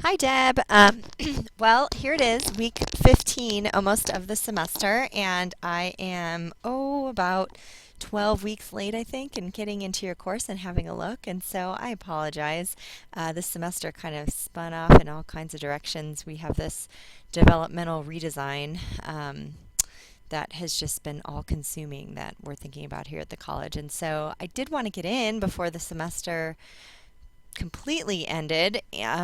Hi, Deb. Well, here it is, week 15, almost of the semester, and I am, about 12 weeks late, I think, in getting into your course and having a look. And so I apologize. This semester kind of spun off in all kinds of directions. We have this developmental redesign that has just been all consuming that we're thinking about here at the college. And so I did want to get in before the semester completely ended,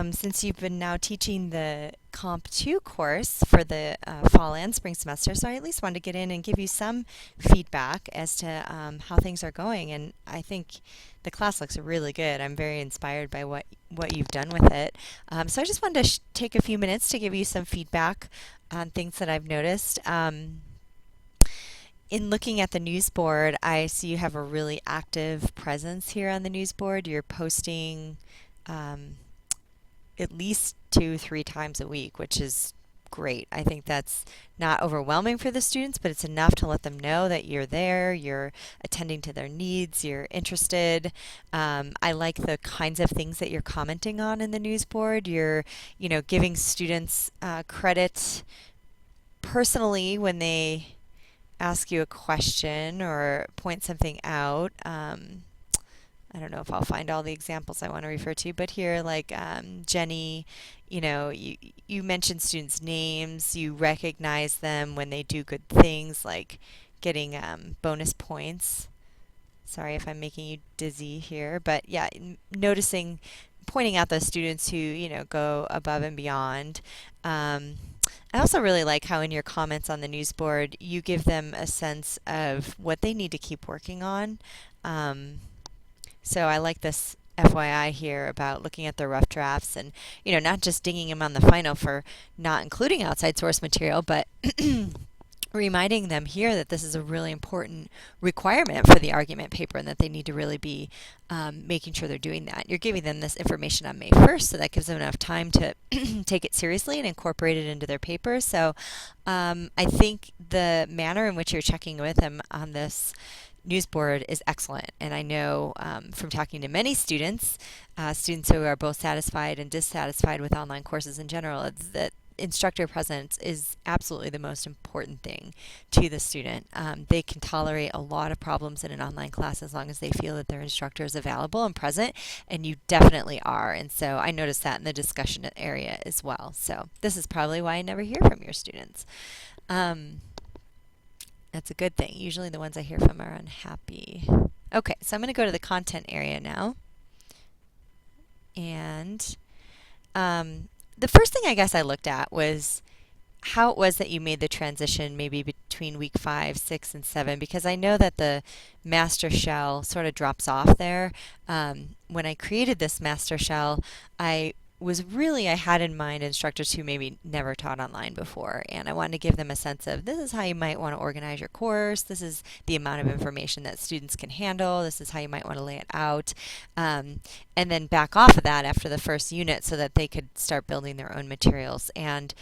since you've been now teaching the Comp 2 course for the fall and spring semester. So I at least wanted to get in and give you some feedback as to how things are going. And I think the class looks really good. I'm very inspired by what you've done with it. So I just wanted to take a few minutes to give you some feedback on things that I've noticed. In looking at the news board, I see you have a really active presence here on the news board. You're posting um, at least 2-3 times a week, which is great. I think that's not overwhelming for the students, but it's enough to let them know that you're there, you're attending to their needs, you're interested. I like the kinds of things that you're commenting on in the news board. You're, giving students credit personally when they ask you a question or point something out. I don't know if I'll find all the examples I want to refer to, but here, like Jenny, you mention students' names, you recognize them when they do good things, like getting bonus points. Sorry if I'm making you dizzy here, but yeah, noticing, pointing out those students who, go above and beyond. I also really like how in your comments on the news board, you give them a sense of what they need to keep working on. So I like this FYI here about looking at the rough drafts and, not just dinging them on the final for not including outside source material, but reminding them here that this is a really important requirement for the argument paper and that they need to really be making sure they're doing that. You're giving them this information on May 1st, so that gives them enough time to take it seriously and incorporate it into their paper. So I think the manner in which you're checking with them on this news board is excellent. And I know from talking to many students, students who are both satisfied and dissatisfied with online courses in general, it's that instructor presence is absolutely the most important thing to the student. They can tolerate a lot of problems in an online class as long as they feel that their instructor is available and present, and you definitely are. And so I noticed that in the discussion area as well. So this is probably why I never hear from your students. That's a good thing. Usually the ones I hear from are unhappy. Okay, so I'm going to go to the content area now. And the first thing I guess I looked at was how it was that you made the transition maybe between week 5, 6, and 7, because I know that the master shell sort of drops off there. When I created this master shell, I had in mind instructors who maybe never taught online before, and I wanted to give them a sense of this is how you might want to organize your course, this is the amount of information that students can handle, this is how you might want to lay it out, and then back off of that after the first unit so that they could start building their own materials. And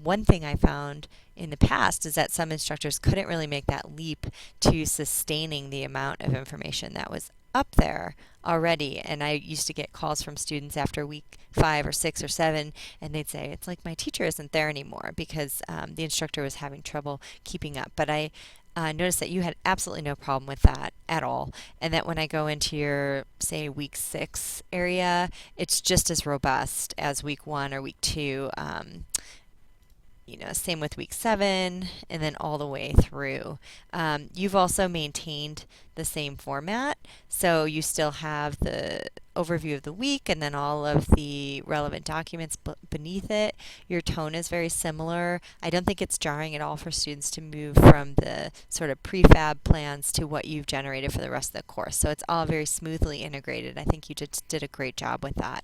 one thing I found in the past is that some instructors couldn't really make that leap to sustaining the amount of information that was up there already. And I used to get calls from students after week 5 or 6 or 7, and they'd say, it's like my teacher isn't there anymore because the instructor was having trouble keeping up. But I noticed that you had absolutely no problem with that at all, and that when I go into your, say, week 6 area, it's just as robust as week 1 or week 2. Same with week 7 and then all the way through. You've also maintained the same format, so you still have the overview of the week and then all of the relevant documents beneath it. Your tone is very similar. I don't think it's jarring at all for students to move from the sort of prefab plans to what you've generated for the rest of the course. So it's all very smoothly integrated. I think you just did a great job with that.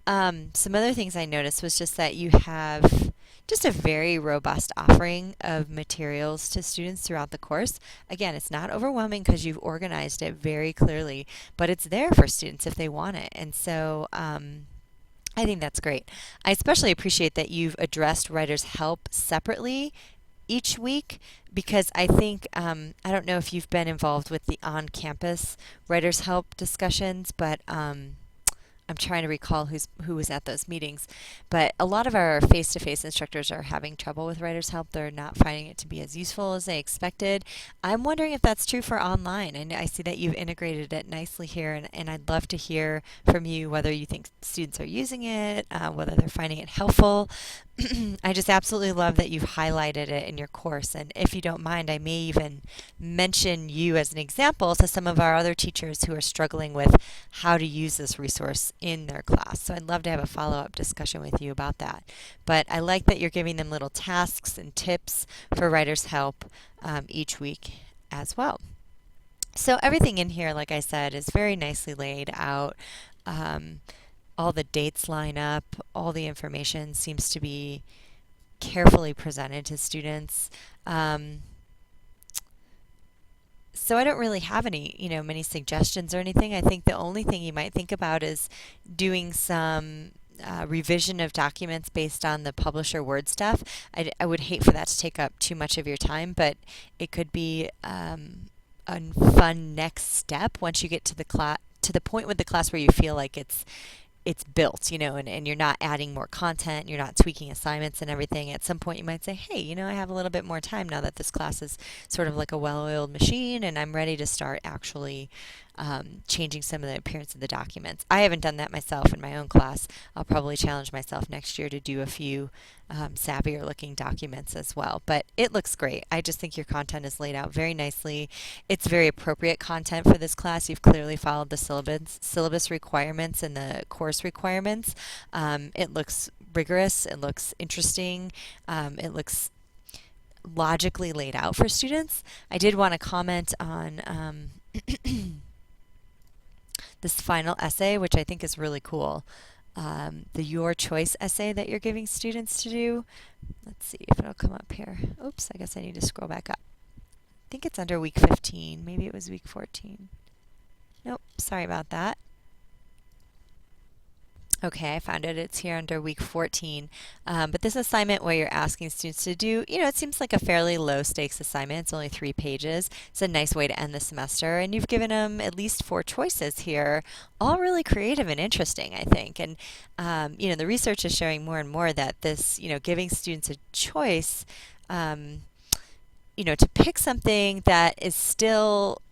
Some other things I noticed was just that you have just a very robust offering of materials to students throughout the course. Again, it's not overwhelming because you've organized it very clearly, but it's there for students if they want it. And so I think that's great. I especially appreciate that you've addressed writer's help separately each week, because I think, I don't know if you've been involved with the on-campus writer's help discussions, but I'm trying to recall who was at those meetings, but a lot of our face-to-face instructors are having trouble with writer's help. They're not finding it to be as useful as they expected. I'm wondering if that's true for online. And I see that you've integrated it nicely here, and I'd love to hear from you whether you think students are using it, whether they're finding it helpful. I just absolutely love that you've highlighted it in your course. And if you don't mind, I may even mention you as an example to some of our other teachers who are struggling with how to use this resource in their class. So I'd love to have a follow-up discussion with you about that. But I like that you're giving them little tasks and tips for writer's help each week as well. So everything in here, like I said, is very nicely laid out. All the dates line up, all the information seems to be carefully presented to students. So I don't really have any, many suggestions or anything. I think the only thing you might think about is doing some revision of documents based on the publisher Word stuff. I would hate for that to take up too much of your time, but it could be a fun next step once you get to the point with the class where you feel like it's built, and you're not adding more content, you're not tweaking assignments and everything. At some point you might say, hey, I have a little bit more time now that this class is sort of like a well-oiled machine and I'm ready to start actually changing some of the appearance of the documents. I haven't done that myself in my own class. I'll probably challenge myself next year to do a few savvier looking documents as well. But it looks great. I just think your content is laid out very nicely. It's very appropriate content for this class. You've clearly followed the syllabus requirements and the course requirements. It looks rigorous. It looks interesting. It looks logically laid out for students. I did want to comment on this final essay, which I think is really cool. The Your Choice essay that you're giving students to do. Let's see if it'll come up here. Oops, I guess I need to scroll back up. I think it's under week 15. Maybe it was week 14. Nope, sorry about that. Okay, I found it. It's here under week 14. But this assignment where you're asking students to do, it seems like a fairly low stakes assignment. It's only 3 pages. It's a nice way to end the semester. And you've given them at least 4 choices here, all really creative and interesting, I think. And, the research is showing more and more that this, giving students a choice, to pick something that is still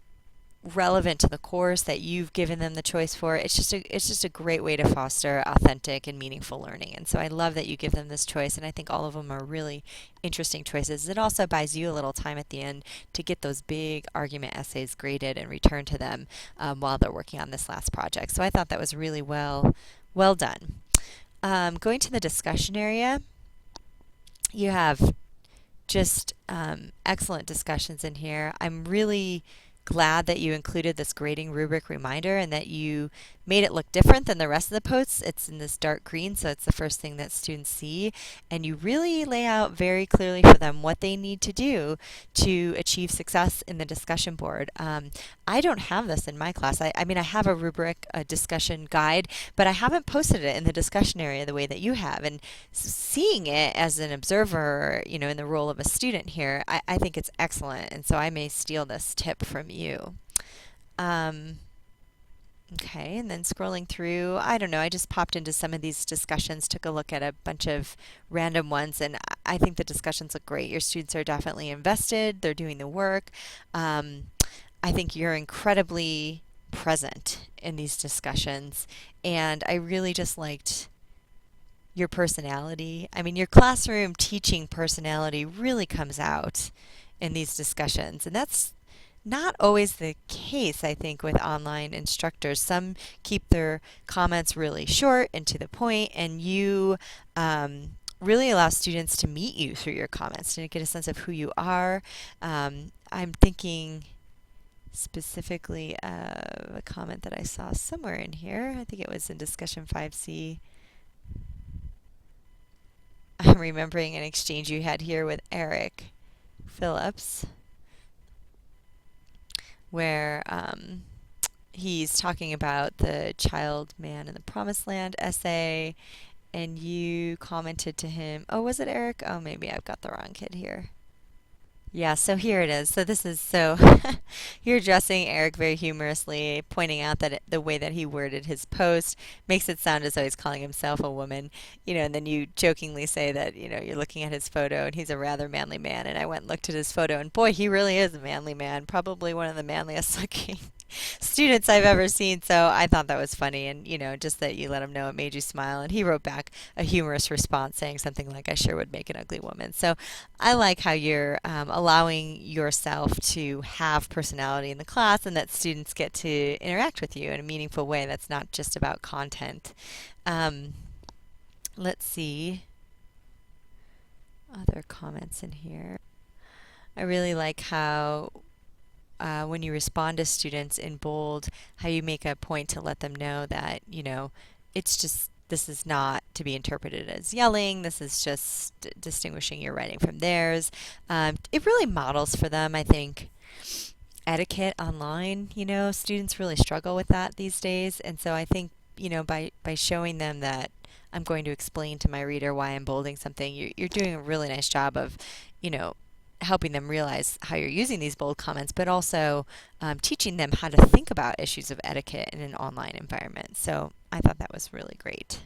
relevant to the course that you've given them the choice for. It's just a great way to foster authentic and meaningful learning. And so I love that you give them this choice, and I think all of them are really interesting choices. It also buys you a little time at the end to get those big argument essays graded and return to them while they're working on this last project. So I thought that was really well done. Going to the discussion area, you have just excellent discussions in here. I'm really glad that you included this grading rubric reminder and that you made it look different than the rest of the posts. It's in this dark green, so it's the first thing that students see. And you really lay out very clearly for them what they need to do to achieve success in the discussion board. I don't have this in my class. I mean, I have a rubric, a discussion guide, but I haven't posted it in the discussion area the way that you have. And seeing it as an observer, in the role of a student here, I think it's excellent. And so I may steal this tip from you. Okay, and then scrolling through, I don't know, I just popped into some of these discussions, took a look at a bunch of random ones, and I think the discussions look great. Your students are definitely invested, they're doing the work. I think you're incredibly present in these discussions, and I really just liked your personality. I mean, your classroom teaching personality really comes out in these discussions, and that's not always the case, I think, with online instructors. Some keep their comments really short and to the point, and you really allow students to meet you through your comments to get a sense of who you are. I'm thinking specifically of a comment that I saw somewhere in here. I think it was in discussion 5C. I'm remembering an exchange you had here with Eric Phillips, where he's talking about the Child, Man, in the Promised Land essay, and you commented to him, oh, was it Eric? Oh, maybe I've got the wrong kid here. Yeah, so here it is. So this is so you're addressing Eric very humorously, pointing out that the way that he worded his post makes it sound as though he's calling himself a woman, and then you jokingly say that, you're looking at his photo and he's a rather manly man. And I went and looked at his photo, and boy, he really is a manly man, probably one of the manliest looking students I've ever seen. So I thought that was funny, and just that you let him know it made you smile. And he wrote back a humorous response saying something like, "I sure would make an ugly woman." So I like how you're allowing yourself to have personality in the class, and that students get to interact with you in a meaningful way that's not just about content. Um, let's see other comments in here. I really like how when you respond to students in bold, how you make a point to let them know that, it's just, this is not to be interpreted as yelling. This is just distinguishing your writing from theirs. It really models for them, I think, etiquette online. Students really struggle with that these days. And so I think, by showing them that I'm going to explain to my reader why I'm bolding something, you're doing a really nice job of, you know, helping them realize how you're using these bold comments, but also teaching them how to think about issues of etiquette in an online environment. So I thought that was really great.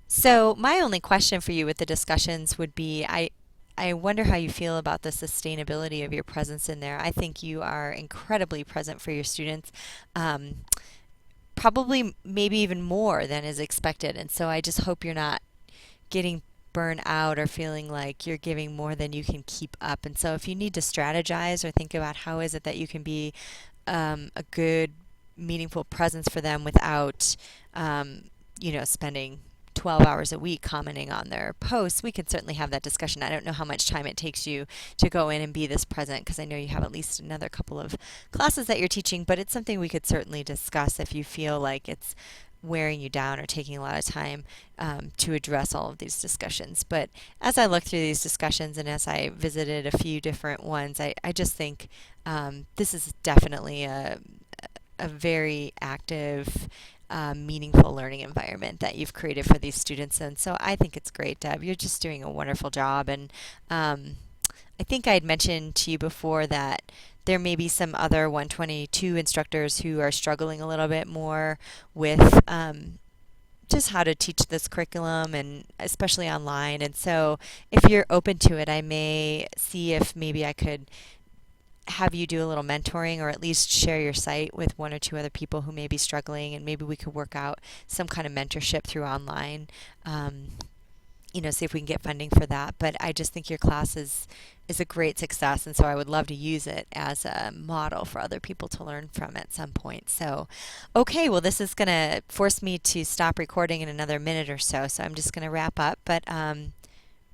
So my only question for you with the discussions would be, I wonder how you feel about the sustainability of your presence in there. I think you are incredibly present for your students, probably maybe even more than is expected. And so I just hope you're not getting burnt out or feeling like you're giving more than you can keep up. And so if you need to strategize or think about how is it that you can be a good, meaningful presence for them without, spending 12 hours a week commenting on their posts, we can certainly have that discussion. I don't know how much time it takes you to go in and be this present, because I know you have at least another couple of classes that you're teaching, but it's something we could certainly discuss if you feel like it's wearing you down or taking a lot of time to address all of these discussions. But as I look through these discussions and as I visited a few different ones, I just think this is definitely a very active, meaningful learning environment that you've created for these students. And so I think it's great, Deb. You're just doing a wonderful job. And I think I had mentioned to you before that there may be some other 122 instructors who are struggling a little bit more with just how to teach this curriculum, and especially online. And so if you're open to it, I may see if maybe I could have you do a little mentoring, or at least share your site with one or two other people who may be struggling, and maybe we could work out some kind of mentorship through online. See if we can get funding for that. But I just think your class is a great success, and so I would love to use it as a model for other people to learn from at some point. So, okay, well, this is going to force me to stop recording in another minute or so, so I'm just going to wrap up. But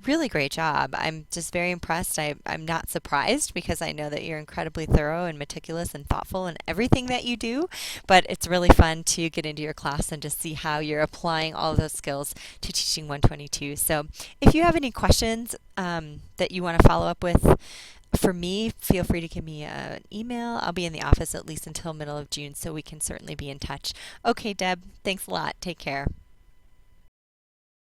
really great job. I'm just very impressed. I'm not surprised, because I know that you're incredibly thorough and meticulous and thoughtful in everything that you do. But it's really fun to get into your class and to see how you're applying all of those skills to teaching 122. So if you have any questions that you want to follow up with for me, feel free to give me an email. I'll be in the office at least until middle of June, so we can certainly be in touch. Okay, Deb, thanks a lot. Take care.